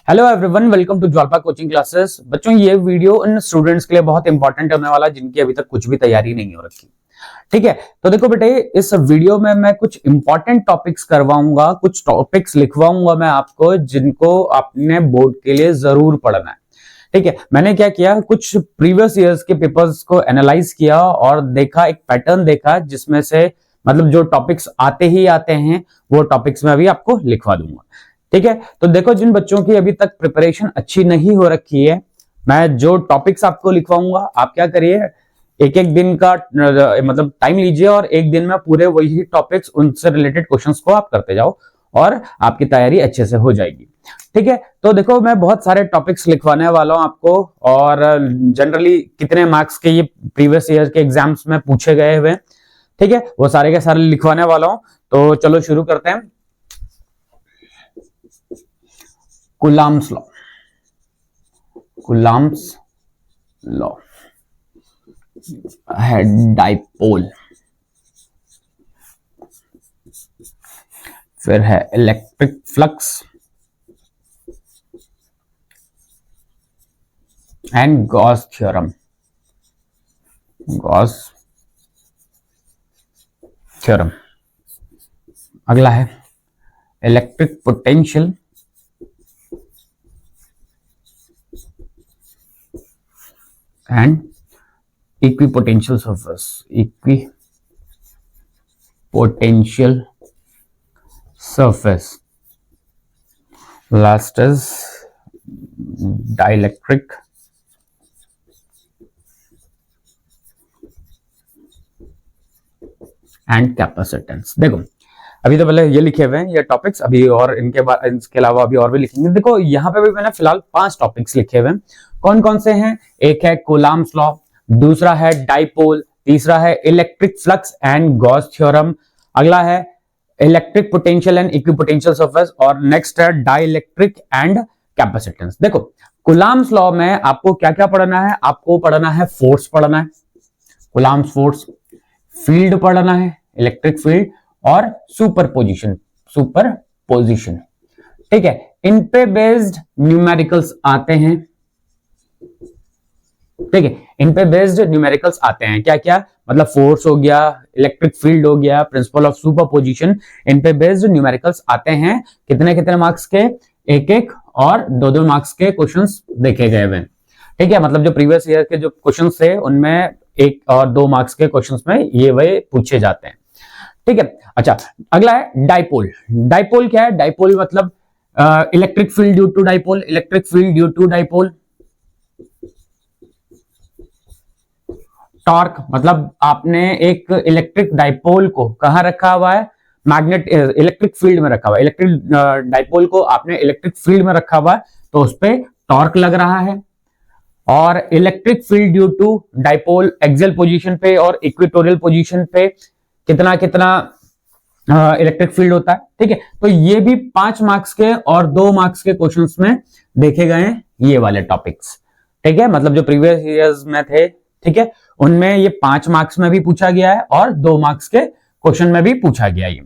Hello everyone, welcome to Jwalpa coaching classes. बच्चों, ये video उन स्टूडेंट्स के लिए बहुत इंपॉर्टेंट होने वाला जिनकी अभी तक कुछ भी तैयारी नहीं हो रखी। ठीक है, तो देखो बेटे, इस वीडियो में मैं कुछ इंपॉर्टेंट टॉपिक्स करवाऊंगा, कुछ टॉपिक्स लिखवाऊंगा मैं आपको, जिनको आपने बोर्ड के लिए जरूर पढ़ना है। ठीक है, मैंने क्या किया, कुछ प्रीवियस ईयर्स के पेपर्स को एनालाइज किया और देखा, एक पैटर्न देखा जिसमें से मतलब जो टॉपिक्स आते ही आते हैं वो टॉपिक्स में अभी आपको लिखवा दूंगा। ठीक है, तो देखो, जिन बच्चों की अभी तक प्रिपरेशन अच्छी नहीं हो रखी है, मैं जो टॉपिक्स आपको लिखवाऊंगा, आप क्या करिए, एक एक दिन का मतलब टाइम लीजिए और एक दिन में पूरे वही टॉपिक्स, उनसे रिलेटेड क्वेश्चंस को आप करते जाओ और आपकी तैयारी अच्छे से हो जाएगी। ठीक है, तो देखो, मैं बहुत सारे टॉपिक्स लिखवाने वाला हूं आपको, और जनरली कितने मार्क्स के ये प्रीवियस ईयर के एग्जाम्स में पूछे गए हुए, ठीक है, वो सारे के सारे लिखवाने वाला हूं। तो चलो शुरू करते हैं। कूलम्ब्स लॉ, कूलम्ब्स लॉ है डाइपोल, फिर है electric flux and Gauss theorem, Gauss theorem. अगला है electric potential and equipotential surface, equipotential surface. Last is dielectric and capacitance। देखो, अभी तो पहले ये लिखे हुए हैं ये टॉपिक्स, अभी और इनके बाद इसके अलावा अभी और भी लिखेंगे। देखो, यहाँ पे भी मैंने फिलहाल 5 टॉपिक्स लिखे हुए हैं। कौन कौन से हैं? एक है कूलम्ब्स लॉ, दूसरा है डाइपोल, तीसरा है electric flux and Gauss theorem, अगला है electric potential and equipotential surface, और नेक्स्ट है डाइलेक्ट्रिक एंड कैपेसिटेंस। देखो, कूलम्ब्स लॉ में आपको क्या क्या पढ़ना है? आपको पढ़ना है फोर्स, पढ़ना है कूलम्ब्स फोर्स, फील्ड पढ़ना है इलेक्ट्रिक फील्ड, और सुपरपोजिशन, सुपरपोजिशन। ठीक है, इन पे बेस्ड न्यूमेरिकल्स आते हैं। ठीक है, इन पे बेस्ड न्यूमेरिकल्स आते हैं। क्या क्या? मतलब फोर्स हो गया, इलेक्ट्रिक फील्ड हो गया, प्रिंसिपल ऑफ सुपरपोजिशन, इन पे बेस्ड न्यूमेरिकल्स आते हैं। कितने कितने मार्क्स के? एक एक और दो दो मार्क्स के क्वेश्चंस देखे गए हुए। ठीक है, मतलब जो प्रीवियस ईयर के जो क्वेश्चंस थे उनमें 1 और 2 मार्क्स के क्वेश्चंस में ये वे पूछे जाते हैं। ठीक है, अच्छा, अगला है डाइपोल। डाइपोल क्या है? डाइपोल मतलब electric field due to dipole, electric field due to dipole. Torque मतलब आपने एक इलेक्ट्रिक डाइपोल को कहां रखा हुआ है? मैग्नेट इलेक्ट्रिक फील्ड में रखा हुआ है। इलेक्ट्रिक डाइपोल को आपने इलेक्ट्रिक फील्ड में रखा हुआ है, तो उस पर टॉर्क लग रहा है। और electric field due to dipole axial position पे और इक्वेटोरियल पोजीशन पे कितना कितना इलेक्ट्रिक फील्ड होता है। ठीक है, तो ये भी 5 मार्क्स के और 2 मार्क्स के क्वेश्चंस में देखे गए हैं ये वाले टॉपिक्स। ठीक है, मतलब जो प्रीवियस ईयर्स में थे, ठीक है, उनमें ये 5 मार्क्स में भी पूछा गया है और 2 मार्क्स के क्वेश्चन में भी पूछा गया है।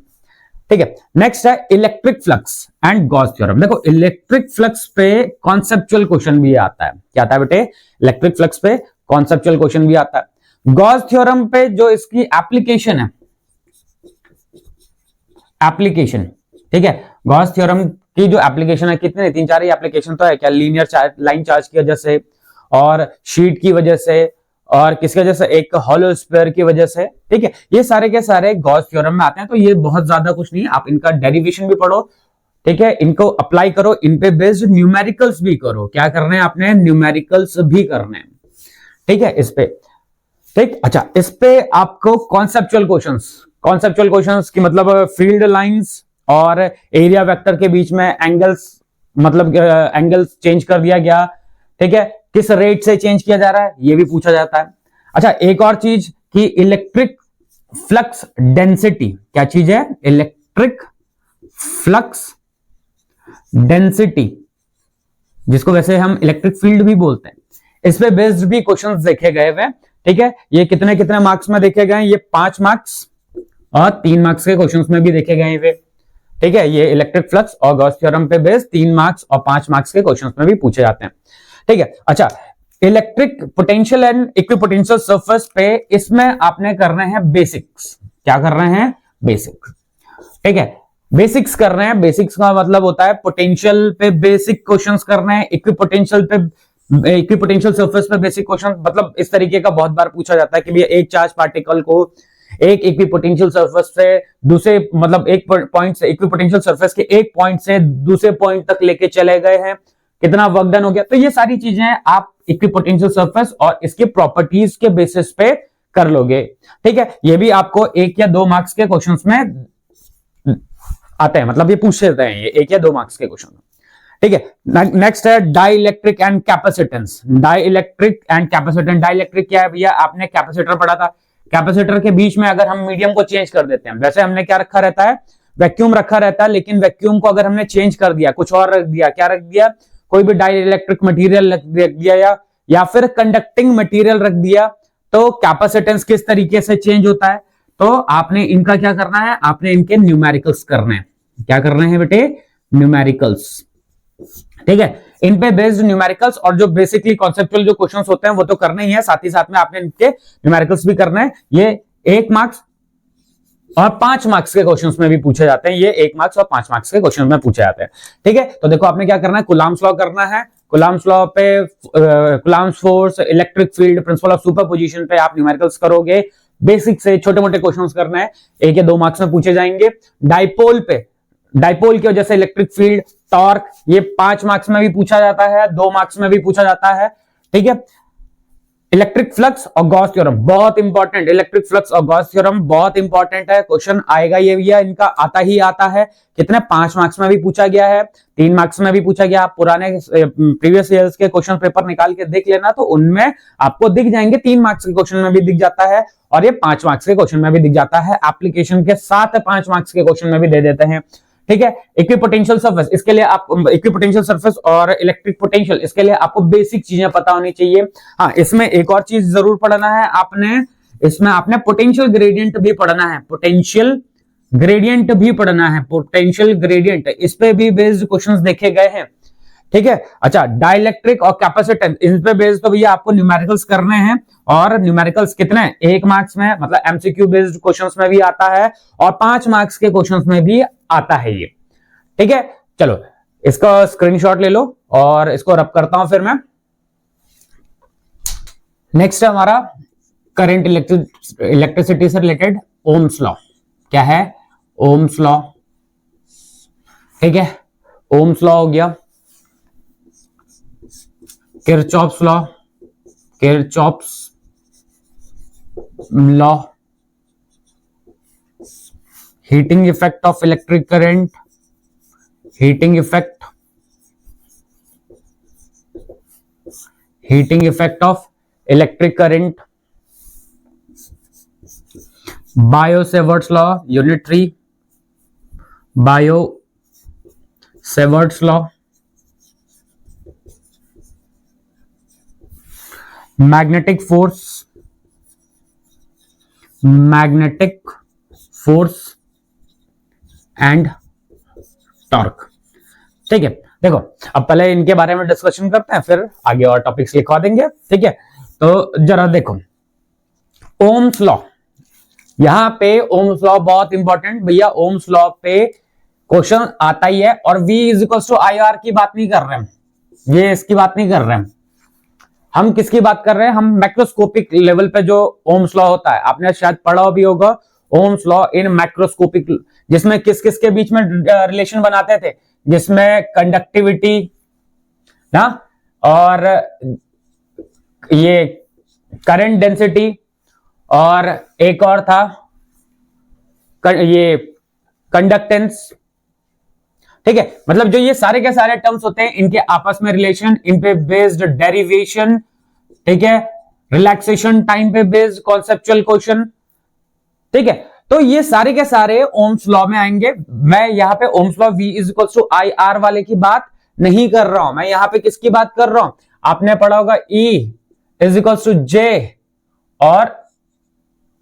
ठीक है, नेक्स्ट है electric flux and Gauss theorem. देखो, इलेक्ट्रिक फ्लक्स पे कॉन्सेप्चुअल क्वेश्चन भी आता है। क्या आता है बेटे? इलेक्ट्रिक फ्लक्स पे कॉन्सेप्चुअल क्वेश्चन भी आता है। गॉस थ्योरम पे जो इसकी एप्लीकेशन है, एप्लीकेशन, ठीक है, गॉस थ्योरम की जो एप्लीकेशन है, कितने 3-4 ही एप्लीकेशन तो है। क्या? लीनियर चार्ज, लाइन चार्ज की वजह से, और शीट की वजह से, और किसकी वजह से? एक हॉलो स्फीयर की वजह से। ठीक है, ये सारे के सारे गॉस थ्योरम में आते हैं। तो ये बहुत ज्यादा कुछ नहीं, आप इनका डेरिवेशन भी पढ़ो, ठीक है, इनको अप्लाई करो, इन पे बेस्ड न्यूमेरिकल्स भी करो। क्या करने हैं आपने? न्यूमेरिकल्स भी करने हैं। ठीक है, इस पे, ठीक, अच्छा, इस पे आपको कॉन्सेप्चुअल क्वेश्चंस, कॉन्सेप्चुअल क्वेश्चंस की मतलब फील्ड लाइंस और एरिया वेक्टर के बीच में एंगल्स, मतलब एंगल्स चेंज कर दिया गया। ठीक है, किस रेट से चेंज किया जा रहा है, ये भी पूछा जाता है। अच्छा, एक और चीज कि इलेक्ट्रिक फ्लक्स डेंसिटी, क्या चीज है? इलेक्ट्रिक फ्लक्स डेंसिटी, जिसको वैसे हम इलेक्ट्रिक फील्ड भी बोलते हैं, इस पे बेस्ड भी क्वेश्चंस देखे गए हुए। ठीक है, ये कितने कितने मार्क्स में देखे गए? ये 5 मार्क्स और 3 मार्क्स के क्वेश्चंस में भी देखे गए हुए। ठीक है, ये इलेक्ट्रिक फ्लक्स और गॉस थ्योरम पे बेस्ड 3 मार्क्स और 5 मार्क्स के क्वेश्चंस में भी पूछे जाते हैं। ठीक है, अच्छा, electric potential and equipotential surface पे इसमें आपने करने हैं बेसिक्स। क्या कर रहे हैं? बेसिक्स। ठीक है, बेसिक्स कर रहे हैं। बेसिक्स का मतलब होता है पोटेंशियल पे बेसिक क्वेश्चंस करने हैं, इक्विपोटेंशियल सरफेस पे बेसिक क्वेश्चन। मतलब इस तरीके का बहुत बार पूछा जाता है कि भैया एक चार्ज पार्टिकल को एक इक्विपोटेंशियल सरफेस से दूसरे, मतलब एक पॉइंट से, इक्विपोटेंशियल सरफेस के एक पॉइंट से दूसरे पॉइंट तक लेके चले गए हैं, कितना वर्क डन हो गया। तो ये सारी चीजें आप इक्विपोटेंशियल सरफेस और इसके प्रॉपर्टीज के बेसिस पे कर लोगे। ठीक है, ये भी आपको 1 या 2 मार्क्स के क्वेश्चंस में आते हैं, मतलब ये पूछ लेते हैं ये 1 या 2 मार्क्स के क्वेश्चन। ठीक है, नेक्स्ट है dielectric and capacitance. Dielectric and capacitance. Dielectric क्या है भैया? आपने कैपेसिटर पढ़ा था। कैपेसिटर के बीच में अगर हम मीडियम को चेंज कर देते हैं, वैसे हमने क्या रखा रहता है? वैक्यूम रखा रहता है, लेकिन वैक्यूम को अगर हमने चेंज कर दिया, कुछ और रख दिया, क्या रख दिया? कोई भी डाइइलेक्ट्रिक मटेरियल रख दिया या फिर कंडक्टिंग मटेरियल रख दिया, तो कैपेसिटेंस किस तरीके से चेंज होता है? तो आपने इनका क्या करना है? आपने इनके न्यूमेरिकल्स करने हैं। क्या करने हैं बेटे? न्यूमेरिकल्स। ठीक है, इन पे बेस्ड न्यूमेरिकल्स और जो बेसिकली कॉन्सेप्चुअल जो क्वेश्चंस होते हैं वो तो करने ही है, साथ ही साथ में आपने इनके न्यूमेरिकल्स भी करना है। ये 1 मार्क्स और 5 मार्क्स के क्वेश्चंस में भी पूछे जाते हैं। ये 1 मार्क्स और 5 मार्क्स के क्वेश्चन में पूछे जाते हैं। ठीक है, तो देखो आपने क्या करना है? कूलम्ब्स लॉ करना है। कूलम्ब्स लॉ पे Coulomb's force, electric field, principle of superposition पे आप न्यूमेरिकल्स करोगे। बेसिक से छोटे मोटे क्वेश्चंस करना है, 1 या 2 मार्क्स में पूछे जाएंगे। डाइपोल पे, डाइपोल की वजह से इलेक्ट्रिक फील्ड, टॉर्क, ये 5 मार्क्स में भी पूछा जाता है, 2 मार्क्स में भी पूछा जाता है। ठीक है, इलेक्ट्रिक फ्लक्स और गॉस थ्योरम बहुत इंपॉर्टेंट। इलेक्ट्रिक फ्लक्स और गॉस थ्योरम बहुत इंपॉर्टेंट है, क्वेश्चन आएगा ये भैया, इनका आता ही आता है। कितने? 5 मार्क्स में भी पूछा गया है, 3 मार्क्स में भी पूछा गया। आप पुराने प्रीवियस ईयर्स के क्वेश्चन पेपर निकाल के देख लेना, तो उनमें आपको दिख जाएंगे। 3 मार्क्स के क्वेश्चन में भी दिख जाता है और ये 5 मार्क्स के क्वेश्चन में भी दिख जाता है। एप्लीकेशन के साथ 5 मार्क्स के क्वेश्चन में भी दे देते हैं। ठीक है, इक्विपोटेंशियल सरफेस, इसके लिए आप इक्विपोटेंशियल सरफेस और इलेक्ट्रिक पोटेंशियल, इसके लिए आपको बेसिक चीजें पता होनी चाहिए। हाँ, इसमें एक और चीज जरूर पढ़ना है आपने, इसमें आपने पोटेंशियल ग्रेडियंट भी पढ़ना है। पोटेंशियल ग्रेडियंट भी पढ़ना है। पोटेंशियल ग्रेडियंट, इस पे भी बेस्ड क्वेश्चंस देखे गए हैं। ठीक है, अच्छा, डाइइलेक्ट्रिक और कैपेसिटेंस, इन पे बेस्ड तो भैया आपको न्यूमेरिकल्स करने हैं। और न्यूमेरिकल्स कितने? 1 मार्क्स में, मतलब एमसीक्यू बेस्ड क्वेश्चंस में भी आता है और 5 मार्क्स के क्वेश्चंस में भी आता है ये। ठीक है, चलो इसका स्क्रीनशॉट ले लो और इसको रब करता हूं फिर मैं। नेक्स्ट है हमारा करंट इलेक्ट्रिसिटी से रिलेटेड ओम्स लॉ। क्या है? Ohm's law. ठीक है, ओम्स लॉ हो गया, Kirchhoff's law, Kirchhoff's law, heating effect of electric current, heating effect, heating effect of electric current, bio-Savart's law, unit 3, bio-Savart's law, magnetic force, magnetic force and torque. ठीक है, देखो अब पहले इनके बारे में डिस्कशन करते हैं, फिर आगे और टॉपिक्स लिखवा देंगे। ठीक है, तो जरा देखो ओम्स लॉ, यहां पे ओम्स लॉ बहुत इंपॉर्टेंट भैया। ओम्स लॉ पे क्वेश्चन आता ही है, और V is equal to IR की बात नहीं कर रहे हैं, ये इसकी बात नहीं कर रहे हैं। हम किसकी बात कर रहे हैं? हम मैक्रोस्कोपिक लेवल पे जो ओम्स लॉ होता है, आपने शायद पढ़ा भी होगा ओम्स लॉ इन मैक्रोस्कोपिक, जिसमें किस किस के बीच में रिलेशन बनाते थे, जिसमें कंडक्टिविटी ना, और ये करंट डेंसिटी, और एक और था ये कंडक्टेंस। ठीक है, मतलब जो ये सारे के सारे टर्म्स होते हैं, इनके आपस में रिलेशन, इन पे बेस्ड डेरिवेशन, ठीक है, रिलैक्सेशन टाइम पे बेस्ड कॉन्सेप्चुअल क्वेश्चन। ठीक है, तो ये सारे के सारे ओम्स लॉ में आएंगे। मैं यहां पे Ohm's law V is equal to IR वाले की बात नहीं कर रहा हूं, मैं यहां पे किसकी बात कर रहा हूं? आपने पढ़ा होगा E is equal to J और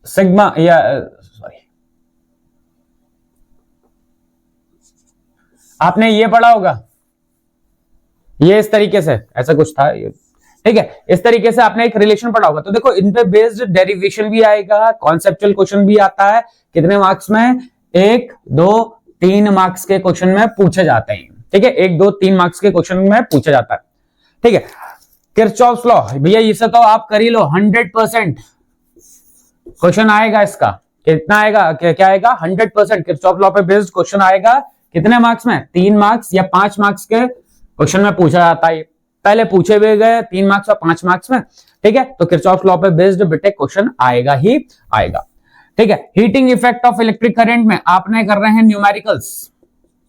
सिग्मा, या सॉरी आपने ये पढ़ा होगा, ये इस तरीके से ऐसा कुछ था ये, ठीक है, इस तरीके से आपने एक रिलेशन पढ़ा होगा। तो देखो इन पे बेस्ड डेरिवेशन भी आएगा, कॉन्सेप्चुअल क्वेश्चन भी आता है। कितने मार्क्स में? 1 2 3 मार्क्स के क्वेश्चन में पूछे जाते हैं, ठीक है, 1 2 3 मार्क्स के क्वेश्चन में पूछा जाता है, ठीक है। किरचॉफ्स लॉ भैया इसे तो आप कर ही लो, 100% क्वेश्चन आएगा इसका। कितना आएगा, क्या आएगा? 100% किरचॉफ लॉ पे बेस्ड क्वेश्चन आएगा। कितने मार्क्स में? 3 मार्क्स या 5 मार्क्स के क्वेश्चन में पूछा जाता है। पहले पूछे भी गए 3 मार्क्स और 5 मार्क्स में, ठीक है। तो किरचॉफ लॉ पे बेस्ड बेटे क्वेश्चन आएगा ही आएगा, ठीक है। Heating effect of electric current में आपने कर रहे हैं न्यूमेरिकल्स।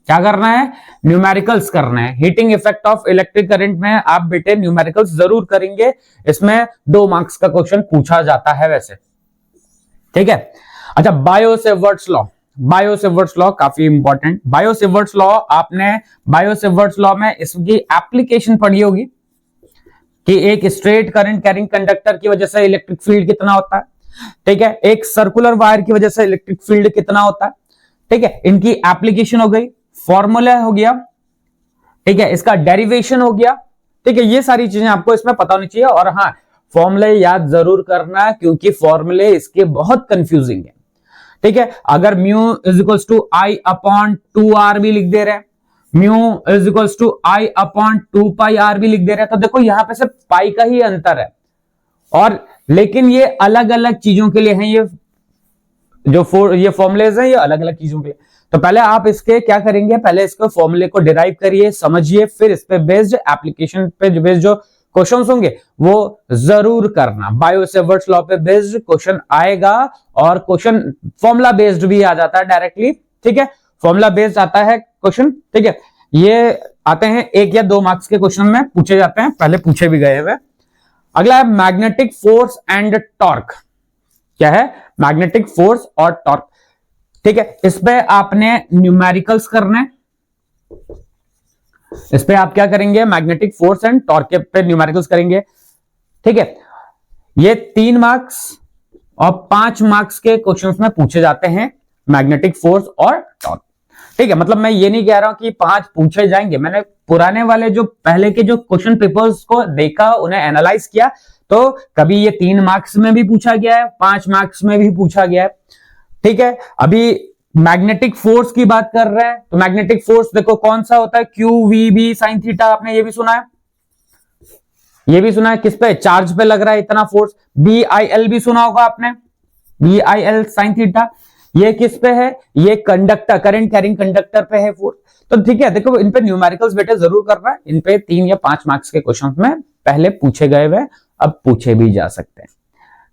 क्या करना है? न्यूमेरिकल्स करना है। Heating effect of electric current में आप बेटे न्यूमेरिकल्स जरूर करेंगे। इसमें 2 मार्क्स का क्वेश्चन पूछा जाता है वैसे, ठीक है। अच्छा, बायो-सेवर्ट्स लॉ, बायो-सेवर्ट्स लॉ काफी इंपॉर्टेंट। बायो-सेवर्ट्स लॉ आपने बायो-सेवर्ट्स लॉ में इसकी एप्लीकेशन पढ़ी होगी कि एक स्ट्रेट करंट कैरिंग कंडक्टर की वजह से इलेक्ट्रिक फील्ड कितना होता है, ठीक है, एक सर्कुलर वायर की वजह से इलेक्ट्रिक फील्ड कितना होता है, ठीक है। इनकी एप्लीकेशन हो गई, फॉर्मूला हो गया, ठीक है, इसका डेरिवेशन हो गया, ठीक है। ये सारी चीजें आपको इसमें पता होनी चाहिए। और हाँ, फॉर्मूले याद जरूर करना क्योंकि फॉर्मूले इसके बहुत कंफ्यूजिंग है, ठीक है। अगर mu is equals to I upon 2r भी लिख दे रहे हैं, mu is equals to I upon 2πr भी लिख दे रहे हैं, तो देखो यहां पे सिर्फ पाई का ही अंतर है। और लेकिन ये अलग अलग चीजों के लिए हैं, ये फॉर्मुलेज हैं, ये अलग अलग चीजों के लिए। तो पहले आप इसके क्या करेंगे, पहले इसके फॉर्मूले को डिराइव करिए, समझिए, फिर इस पे बेस्ड एप्लीकेशन पे बेस्ड जो क्वेश्चंस होंगे वो जरूर करना। बायो-सेवर्ट्स लॉ पे बेस्ड क्वेश्चन आएगा और क्वेश्चन फॉर्मूला बेस्ड भी आ जाता है डायरेक्टली, ठीक है। फॉर्मूला बेस्ड आता है क्वेश्चन, ठीक है। ये आते हैं 1 या 2 मार्क्स के क्वेश्चन में पूछे जाते हैं, पहले पूछे भी गए हुए। अगला है मैग्नेटिक फोर्स एंड टॉर्क। क्या है? मैग्नेटिक फोर्स और टॉर्क, ठीक है। इस पे आपने न्यूमेरिकल्स करने, इस पे आप क्या करेंगे? मैग्नेटिक फोर्स एंड टॉर्क पे न्यूमेरिकल्स करेंगे, ठीक है। ये 3 मार्क्स और 5 मार्क्स के क्वेश्चंस में पूछे जाते हैं मैग्नेटिक फोर्स और टॉर्क, ठीक है। मतलब मैं ये नहीं कह रहा हूं कि 5 पूछे जाएंगे, मैंने पुराने वाले जो पहले के जो क्वेश्चन पेपर्स को देखा, उन्हें एनालाइज किया, तो कभी ये 3 मार्क्स में भी पूछा गया है, 5 मार्क्स में भी पूछा गया है, ठीक है। अभी मैग्नेटिक फोर्स की बात कर रहे हैं, तो मैग्नेटिक फोर्स देखो कौन सा होता है? Q V B sine theta. आपने ये भी सुना है, ये भी सुना है, किस पे? चार्ज पे लग रहा है इतना फोर्स। बी आई एल भी सुना होगा आपने, B I L sine theta. ये किस पे है? ये कंडक्टर, करंट कैरिंग कंडक्टर पे है फोर्स। तो ठीक है, देखो इन पे न्यूमेरिकल्स बेटे जरूर कर रहा है। इन पे 3 या 5 मार्क्स के क्वेश्चन में पहले पूछे गए हुए, अब पूछे भी जा सकते हैं,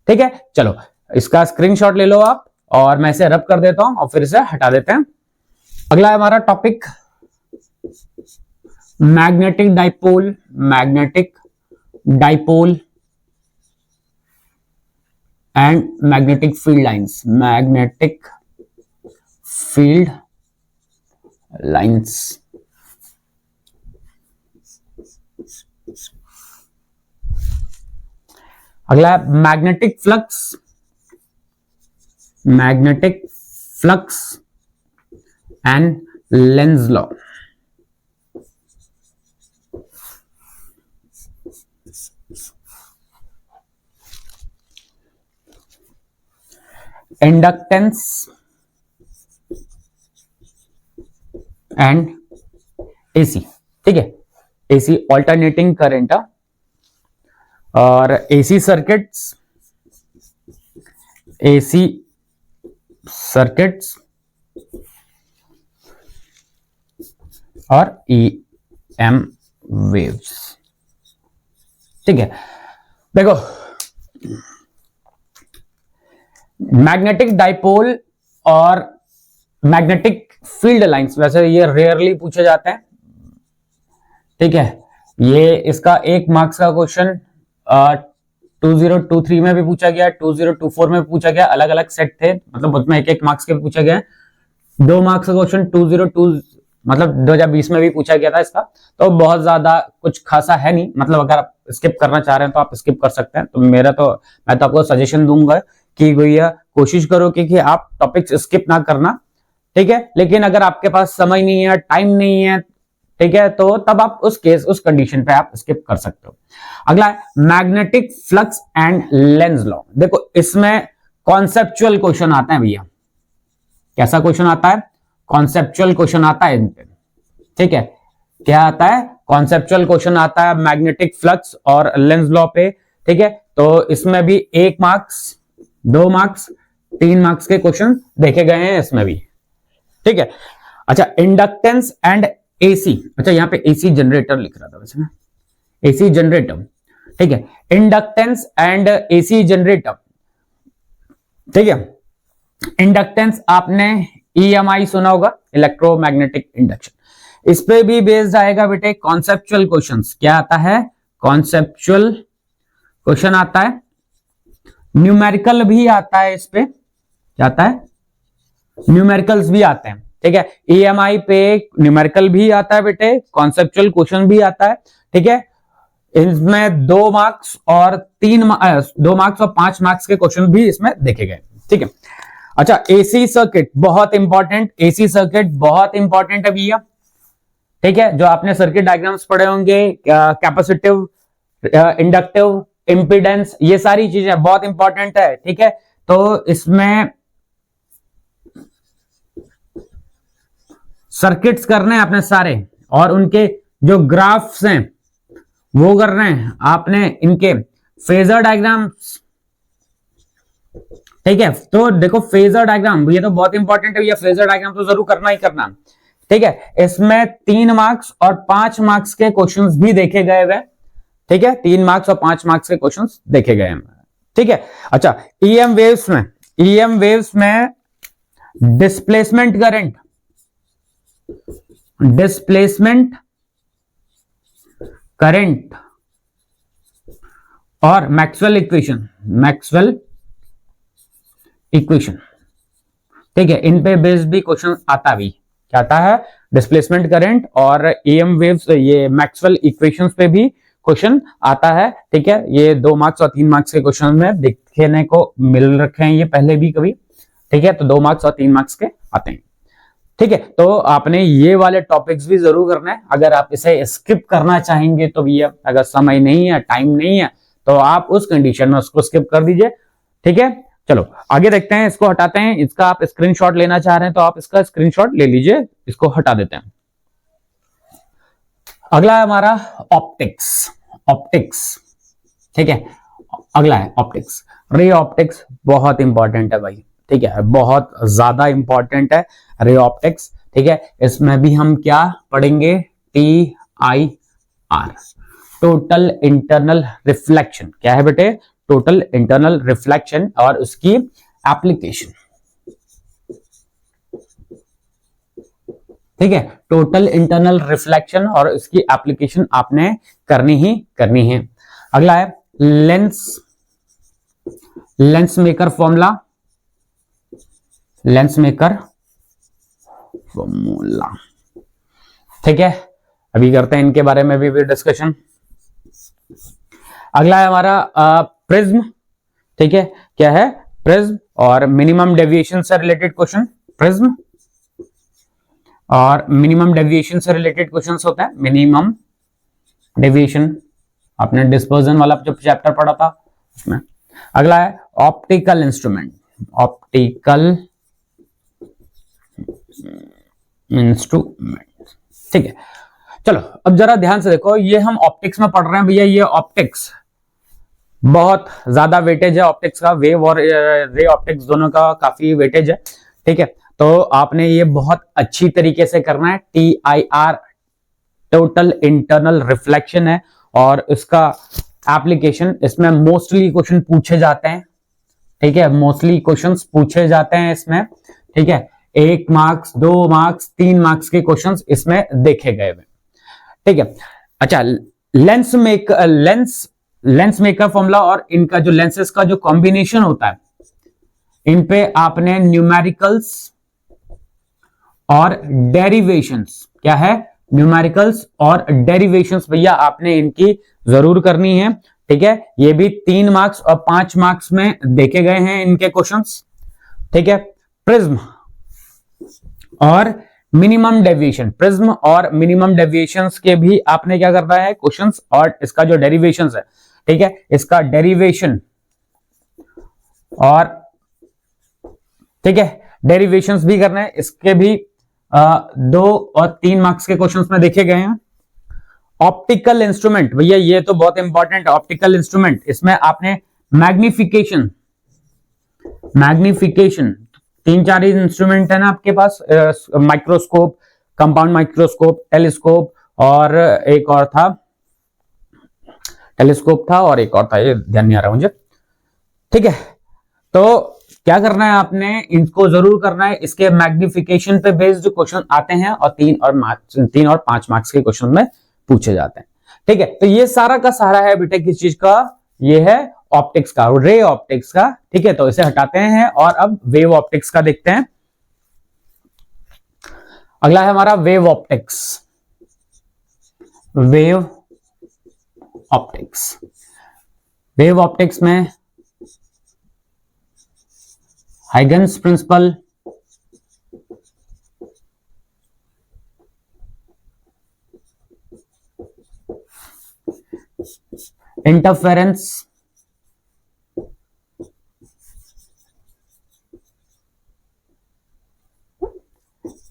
ठीक है। चलो इसका स्क्रीनशॉट ले लो आप, और मैं इसे रब कर देता हूं और फिर इसे हटा देते हैं। अगला है हमारा topic magnetic dipole, magnetic dipole and magnetic field lines, magnetic field lines. अगला है magnetic flux, magnetic flux and Lenz law. Inductance and AC, ठीक है, एसी ऑल्टरनेटिंग करंट और एसी सर्किट्स, एसी सर्किट्स और ईएम वेव्स, ठीक है। देखो magnetic dipole और मैग्नेटिक फील्ड लाइंस वैसे ये रेयरली पूछे जाते हैं, ठीक है। ये इसका 1 मार्क्स का क्वेश्चन 2023 में भी पूछा गया, 2024 में भी पूछा गया, अलग अलग सेट थे, मतलब उसमें 1-1 मार्क्स के पूछा गया। 2 मार्क्स का क्वेश्चन 2002 मतलब 2020 में भी पूछा गया था इसका। तो बहुत ज्यादा कुछ खासा है नहीं, मतलब अगर आप स्किप करना चाह रहे हैं तो आप स्किप कर सकते हैं। तो मैं तो आपको सजेशन दूंगा कि भैया कोशिश करो कि आप टॉपिक्स स्किप ना करना, ठीक है, लेकिन अगर आपके पास समय नहीं है, टाइम नहीं है, ठीक है, तो तब आप उस कंडीशन पे आप स्किप कर सकते हो। अगला है magnetic flux and Lenz law. देखो इसमें कॉन्सेप्चुअल क्वेश्चन आता है भैया। कैसा क्वेश्चन आता है? कॉन्सेप्चुअल क्वेश्चन आता है इन पे, ठीक है। क्या आता है? कॉन्सेप्चुअल क्वेश्चन आता है मैग्नेटिक फ्लक्स और लेंज लॉ पे, ठीक है। तो इसमें भी 1 मार्क्स, 2 मार्क्स, 3 मार्क्स के क्वेश्चन देखे गए हैं इसमें भी, ठीक है। अच्छा, इंडक्टेंस एंड एसी। अच्छा, यहां पे एसी जनरेटर लिख रहा था वैसे मैं, एसी जनरेटर, ठीक है। इंडक्टेंस एंड एसी जनरेटर, ठीक है। इंडक्टेंस आपने ईएमआई सुना होगा, इलेक्ट्रोमैग्नेटिक इंडक्शन। इस पे भी बेस्ड आएगा बेटे कॉन्सेप्चुअल क्वेश्चंस। क्या आता है? कॉन्सेप्चुअल क्वेश्चन आता है, न्यूमेरिकल भी आता है। इस पे क्या आता है? न्यूमेरिकल्स भी आते हैं, ठीक है। ईएमआई पे न्यूमेरिकल भी आता है बेटे, कॉन्सेप्चुअल क्वेश्चन भी आता है, ठीक है। इसमें 2 मार्क्स और 2 मार्क्स और 5 मार्क्स के क्वेश्चन भी इसमें देखे गए, ठीक है। अच्छा, एसी सर्किट बहुत इंपॉर्टेंट, एसी सर्किट बहुत इंपॉर्टेंट है भैया, ठीक है। जो आपने सर्किट डायग्राम्स पढ़े होंगे, कैपेसिटिव, इंडक्टिव, इंपीडेंस, ये सारी चीजें बहुत इंपॉर्टेंट है, ठीक है। तो इसमें सर्किट्स करने हैं आपने सारे, और उनके जो ग्राफ्स हैं वो कर रहे हैं आपने, इनके फेजर डायग्राम्स, ठीक है। तो देखो फेजर डायग्राम ये तो बहुत इंपॉर्टेंट है, ये फेजर डायग्राम तो जरूर करना ही करना, ठीक है। इसमें 3 मार्क्स और 5 मार्क्स के क्वेश्चंस भी देखे गए हुए, ठीक है। 3 मार्क्स और 5 मार्क्स के क्वेश्चंस देखे गए हैं, ठीक है। अच्छा, ईएम वेव्स में डिस्प्लेसमेंट करंट, और मैक्सवेल इक्वेशन, ठीक है। इन पे बेस्ड भी क्वेश्चन आता भी, क्या आता है? डिस्प्लेसमेंट करंट और ईएम वेव्स, ये मैक्सवेल इक्वेशंस पे भी क्वेश्चन आता है, ठीक है। ये 2 मार्क्स और 3 मार्क्स के क्वेश्चन में देखने को मिल रखे हैं ये पहले भी कभी, ठीक है। तो 2 मार्क्स और 3 मार्क्स के आते हैं, ठीक है। तो आपने ये वाले टॉपिक्स भी जरूर करना है। अगर आप इसे स्किप करना चाहेंगे तो भैया, अगर समय नहीं है, टाइम नहीं है, तो आप उस कंडीशन में उसको स्किप कर दीजिए, ठीक है। चलो आगे देखते हैं, इसको हटाते हैं। इसका आप स्क्रीनशॉट लेना चाह रहे हैं तो आप इसका स्क्रीनशॉट ले लीजिए, इसको हटा देते हैं। अगला है हमारा ऑप्टिक्स, ठीक है। अगला है ऑप्टिक्स, रे ऑप्टिक्स बहुत इंपॉर्टेंट है भाई, ठीक है, बहुत ज्यादा इंपॉर्टेंट है रे ऑप्टिक्स, ठीक है। इसमें भी हम क्या पढ़ेंगे? TIR, total internal reflection. क्या है बेटे? टोटल इंटरनल रिफ्लेक्शन और उसकी एप्लीकेशन, ठीक है। टोटल इंटरनल रिफ्लेक्शन और उसकी एप्लीकेशन आपने करनी ही करनी है। अगला है लेंस मेकर फॉर्मूला, ठीक है। अभी करते हैं इनके बारे में भी डिस्कशन। अगला है हमारा प्रिज्म, ठीक है। क्या है? प्रिज्म और मिनिमम डेविएशन से रिलेटेड क्वेश्चन, प्रिज्म और मिनिमम डेविएशन से रिलेटेड क्वेश्चंस होता है। मिनिमम डेविएशन आपने डिस्पर्जन वाला जो चैप्टर पढ़ा था उसमें। अगला है ऑप्टिकल इंस्ट्रूमेंट, ठीक है। चलो अब जरा ध्यान से देखो, ये हम ऑप्टिक्स में पढ़ रहे हैं भैया। ये ऑप्टिक्स बहुत ज्यादा वेटेज है ऑप्टिक्स का, वेव और रे ऑप्टिक्स दोनों का काफी वेटेज है, ठीक है। तो आपने ये बहुत अच्छी तरीके से करना है। TIR टोटल इंटरनल रिफ्लेक्शन है और इसका एप्लीकेशन, इसमें मोस्टली क्वेश्चन पूछे जाते हैं, ठीक है। मोस्टली क्वेश्चंस पूछे जाते हैं इसमें, ठीक है। 1 मार्क्स, 2 मार्क्स, 3 मार्क्स के क्वेश्चंस इसमें देखे गए हैं, ठीक है। अच्छा, लेंस मेकर फॉर्मूला और इनका जो लेंसेस का जो कॉम्बिनेशन होता है, इन पे आपने न्यूमेरिकल्स और डेरिवेशंस, क्या है? न्यूमेरिकल्स और डेरिवेशंस भैया आपने इनकी जरूर करनी है, ठीक है। ये भी 3 मार्क्स और 5 मार्क्स में देखे गए हैं इनके क्वेश्चंस, ठीक है। प्रिज्म और मिनिमम डेविएशन, प्रिज्म और मिनिमम डेविएशंस के भी आपने क्या करना है क्वेश्चंस, और इसका जो डेरिवेशंस है, ठीक है, इसका डेरिवेशन और ठीक है डेरिवेशंस भी करना है, इसके भी 2 और 3 मार्क्स के क्वेश्चंस में देखे गए हैं। ऑप्टिकल इंस्ट्रूमेंट, भैया ये तो बहुत इंपॉर्टेंट है, ऑप्टिकल इंस्ट्रूमेंट, इसमें आपने मैग्निफिकेशन 3-4 इंस्ट्रूमेंट है ना आपके पास, माइक्रोस्कोप, कंपाउंड माइक्रोस्कोप, टेलीस्कोप और एक और था, टेलीस्कोप था और एक और था, ये ध्यान नहीं आ रहा मुझे, ठीक है। तो क्या करना है आपने, इनको जरूर करना है, इसके मैग्निफिकेशन पे बेस्ड जो क्वेश्चन आते हैं और 3 और 5 मार्क्स के क्वेश्चन में पूछे जाते हैं, ठीक है। तो ये सारा का सारा है बेटा किस चीज का, ये है ऑप्टिक्स का, रे ऑप्टिक्स का, ठीक है। तो इसे हटाते हैं और अब वेव ऑप्टिक्स का देखते हैं। अगला है हमारा वेव ऑप्टिक्स। वेव ऑप्टिक्स में Huygens principle, interference,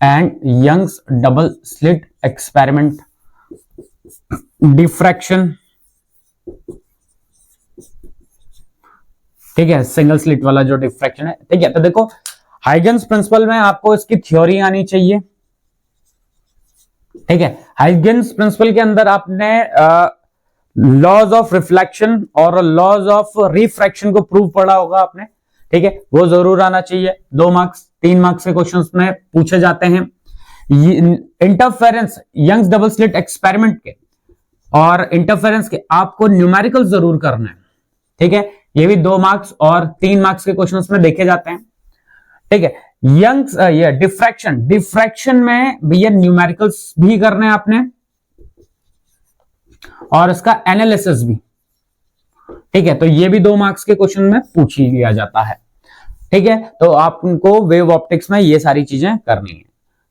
and Young's double slit experiment, diffraction, ठीक है, सिंगल स्लिट वाला जो डिफ्रैक्शन है, ठीक है। तो देखो हाइगन्स प्रिंसिपल में आपको इसकी थ्योरी आनी चाहिए, ठीक है। हाइगन्स प्रिंसिपल के अंदर आपने लॉज ऑफ रिफ्लेक्शन और लॉज ऑफ रिफ्रैक्शन को प्रूव पढ़ा होगा आपने, ठीक है, वो जरूर आना चाहिए। 2 मार्क्स 3 मार्क्स के क्वेश्चंस में पूछे जाते हैं। Interference, Young's double slit experiment के और इंटरफेरेंस के आपको न्यूमेरिकल जरूर करना है, ठीक है, ये भी 2 मार्क्स और 3 मार्क्स के क्वेश्चंस में देखे जाते हैं, ठीक है। यंग्स ये डिफ्रैक्शन में भैया न्यूमेरिकल्स भी करने हैं आपने और इसका एनालिसिस भी, ठीक है। तो ये भी 2 मार्क्स के क्वेश्चन में पूछ लिया जाता है, ठीक है। तो आपको वेव ऑप्टिक्स में ये सारी चीजें करनी है,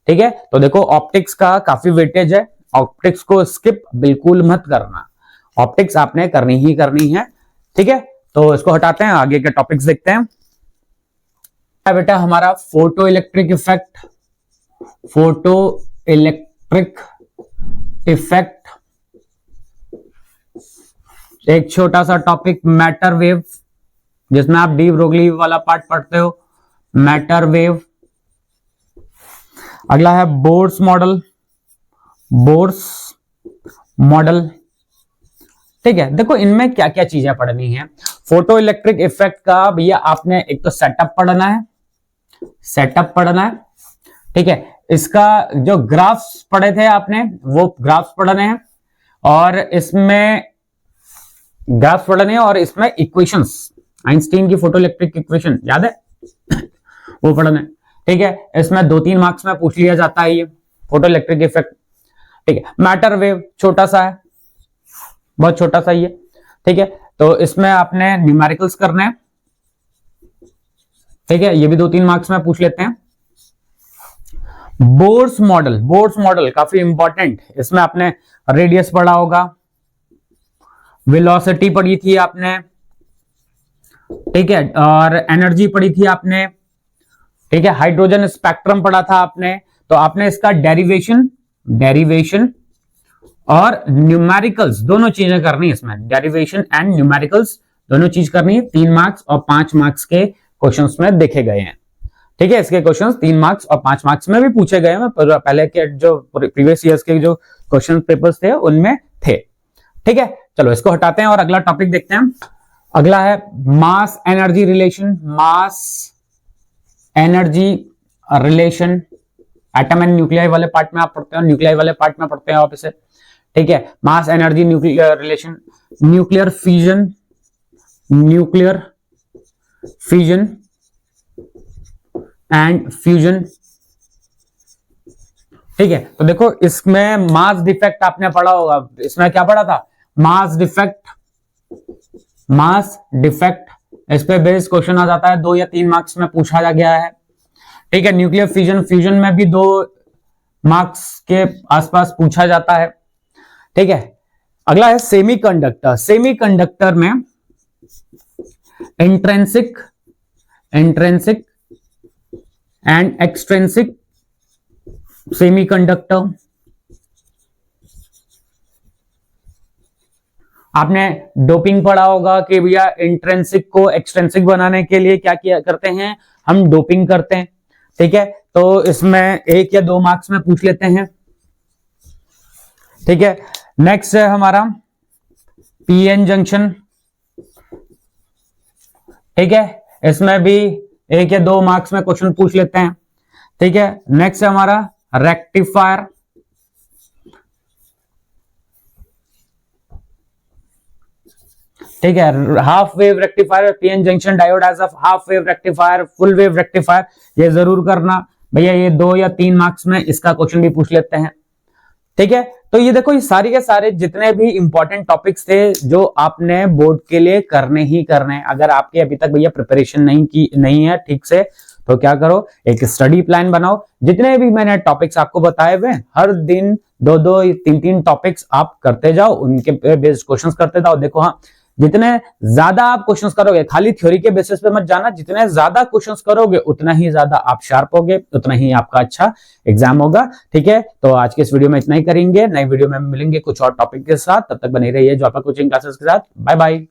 ठीक है। तो देखो ऑप्टिक्स का काफी वेटेज है, ऑप्टिक्स को स्किप बिल्कुल मत करना, ऑप्टिक्स आपने करनी ही करनी है, ठीक है। तो इसको हटाते हैं, आगे के टॉपिक्स देखते हैं। बेटा हमारा फोटो इलेक्ट्रिक इफेक्ट, एक छोटा सा टॉपिक मैटर वेव, जिसमें आप डी ब्रोगली वाला पार्ट पढ़ते हो, मैटर वेव। अगला है बोर्स मॉडल, ठीक है। देखो इनमें क्या क्या चीजें पढ़नी है। फोटो इलेक्ट्रिक इफेक्ट का भैया आपने एक तो सेटअप पढ़ना है, ठीक है। इसका जो ग्राफ्स पढ़े थे आपने वो ग्राफ्स पढ़ने हैं और इसमें इक्वेशंस, आइंस्टीन की फोटो इलेक्ट्रिक इक्वेशन याद है वो पढ़ना है, ठीक है। इसमें 2-3 मार्क्स में पूछ लिया जाता है ये फोटो इलेक्ट्रिक इफेक्ट, ठीक है। मैटर वेव छोटा सा है, बहुत छोटा सा ही है, ठीक है। तो इसमें आपने न्यूमेरिकल्स करने हैं, ठीक है, ये भी 2-3 मार्क्स में पूछ लेते हैं। बोर्स मॉडल काफी इंपॉर्टेंट, इसमें आपने रेडियस पढ़ा होगा, वेलोसिटी पढ़ी थी आपने, ठीक है, और एनर्जी पढ़ी थी आपने, ठीक है, हाइड्रोजन स्पेक्ट्रम पढ़ा था आपने। तो आपने इसका डेरिवेशन और न्यूमेरिकल्स दोनों चीजें करनी है, इसमें डेरिवेशन एंड न्यूमेरिकल्स दोनों चीज करनी है। 3 मार्क्स और 5 मार्क्स के क्वेश्चंस में देखे गए हैं, ठीक है। इसके क्वेश्चंस 3 मार्क्स और 5 मार्क्स में भी पूछे गए हैं, पहले के जो प्रीवियस ईयर्स के जो क्वेश्चन पेपर्स थे उनमें थे, ठीक है। चलो इसको हटाते हैं और अगला टॉपिक देखते हैं। अगला है mass energy relation, atom and nuclei वाले पार्ट में आप पढ़ते हो, न्यूक्लियाई वाले पार्ट में पढ़ते हैं आप इसे, ठीक है। Mass energy nuclear relation, nuclear fission and fusion, ठीक है। तो देखो इसमें मास डिफेक्ट आपने पढ़ा होगा, इसमें क्या पढ़ा था, मास डिफेक्ट, इस पे बेस्ड क्वेश्चन आ जाता है, 2 या 3 मार्क्स में पूछा गया है, ठीक है, न्यूक्लियर फ्यूजन में भी 2 मार्क्स के आसपास पूछा जाता है। ठीक है, अगला है सेमीकंडक्टर। सेमीकंडक्टर में इंट्रिंसिक एंड एक्सट्रिंसिक सेमीकंडक्टर। आपने डोपिंग पढ़ा होगा कि भैया इंट्रिंसिक को एक्सट्रिंसिक बनाने के लिए क्या किया करते हैं, हम डोपिंग करते हैं। ठीक है, तो इसमें 1 या 2 मार्क्स में पूछ लेते हैं। ठीक है, नेक्स्ट है हमारा पीएन जंक्शन। ठीक है, इसमें भी 1 या 2 मार्क्स में क्वेश्चन पूछ लेते हैं। ठीक है, नेक्स्ट है हमारा रेक्टिफायर। ठीक है, half wave rectifier, PN junction diode as a half wave rectifier, full wave rectifier, ये जरूर करना भैया, ये 2 या 3 मार्क्स में इसका क्वेश्चन भी पूछ लेते हैं। ठीक है, तो ये देखो, ये सारे के सारे जितने भी इंपॉर्टेंट टॉपिक्स थे जो आपने बोर्ड के लिए करने ही करने हैं। अगर आपके अभी तक भैया प्रिपरेशन नहीं है ठीक से, तो क्या करो, एक स्टडी प्लान बनाओ। जितने भी मैंने टॉपिक्स आपको बताए हुए, हर दिन 2-2 3-3 टॉपिक्स आप करते जाओ, उनके बेस्ड क्वेश्चंस करते जाओ। देखो हाँ, जितने ज्यादा आप क्वेश्चंस करोगे, खाली थ्योरी के बेसिस पे मत जाना, जितने ज्यादा क्वेश्चंस करोगे उतना ही ज्यादा आप शार्प होगे, उतना ही आपका अच्छा एग्जाम होगा। ठीक है, तो आज के इस वीडियो में इतना ही करेंगे, नई वीडियो में मिलेंगे कुछ और टॉपिक के साथ। तब तक बने रहिए ज्वाल्पा कोचिंग क्लासेस के साथ। Bye bye.